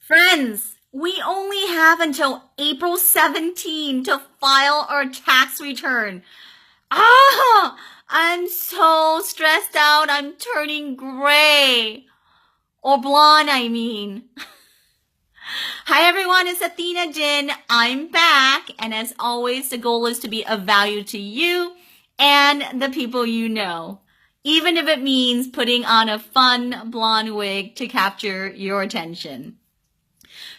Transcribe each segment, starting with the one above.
Friends, we only have until April 17 to file our tax return. I'm so stressed out. I'm turning gray. Or blonde, I mean. Hi everyone, it's Athena Jin. I'm back, and as always, the goal is to be of value to you and the people you know, even if it means putting on a fun blonde wig to capture your attention.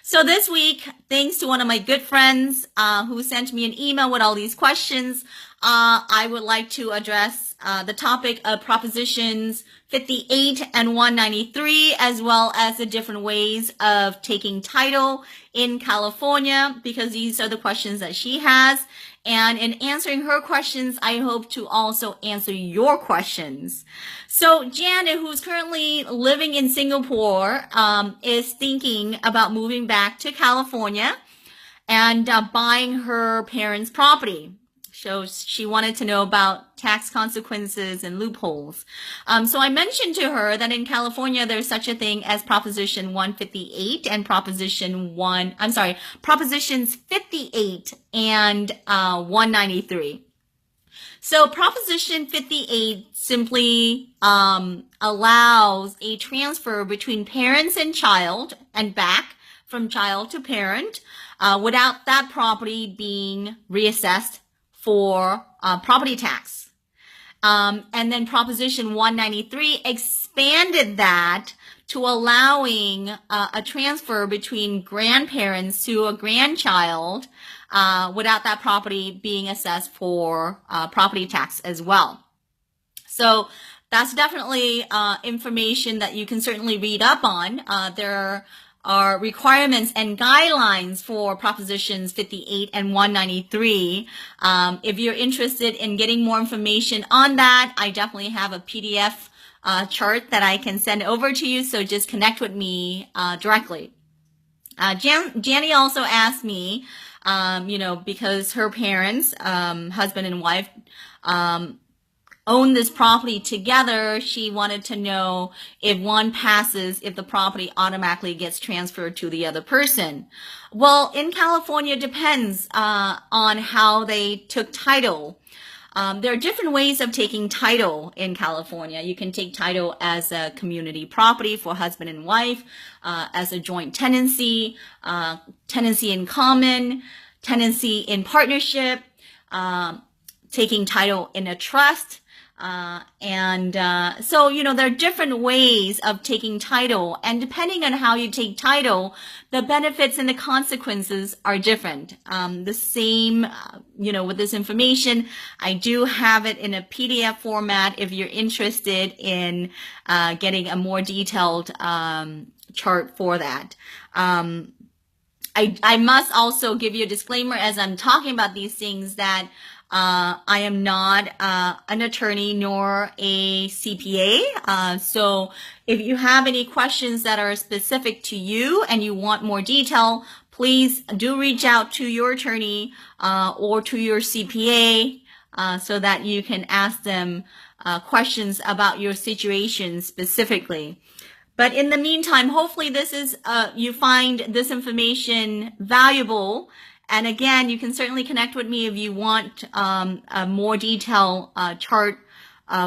So this week, thanks to one of my good friends who sent me an email with all these questions, I would like to address the topic of Propositions 58 and 193, as well as the different ways of taking title in California, because these are the questions that she has. And in answering her questions, I hope to also answer your questions. So Janet, who's currently living in Singapore, is thinking about moving back to California and buying her parents' property. So she wanted to know about tax consequences and loopholes. So I mentioned to her that in California, there's such a thing as Proposition 158 and Propositions 58 and 193. So Proposition 58 simply allows a transfer between parents and child and back from child to parent without that property being reassessed for property tax. And then Proposition 193 expanded that to allowing a transfer between grandparents to a grandchild without that property being assessed for property tax as well. So that's definitely information that you can certainly read up on. There are requirements and guidelines for Propositions 58 and 193. If you're interested in getting more information on that, I definitely have a PDF chart that I can send over to you, so just connect with me directly. Janny also asked me, because her parents, husband and wife, own this property together, she wanted to know if one passes, if the property automatically gets transferred to the other person. Well, in California, it depends on how they took title. There are different ways of taking title in California. You can take title as a community property for husband and wife, as a joint tenancy, tenancy in common, tenancy in partnership, taking title in a trust. So, there are different ways of taking title, and depending on how you take title, the benefits and the consequences are different. The same, with this information, I do have it in a PDF format if you're interested in getting a more detailed chart for that. I must also give you a disclaimer as I'm talking about these things that I am not an attorney nor a CPA. So if you have any questions that are specific to you and you want more detail, please do reach out to your attorney or to your CPA so that you can ask them questions about your situation specifically. But in the meantime, hopefully this is you find this information valuable. And again, you can certainly connect with me if you want a more detailed chart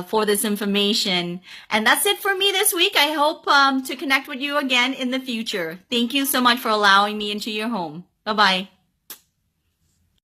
for this information. And that's it for me this week. I hope to connect with you again in the future. Thank you so much for allowing me into your home. Bye-bye.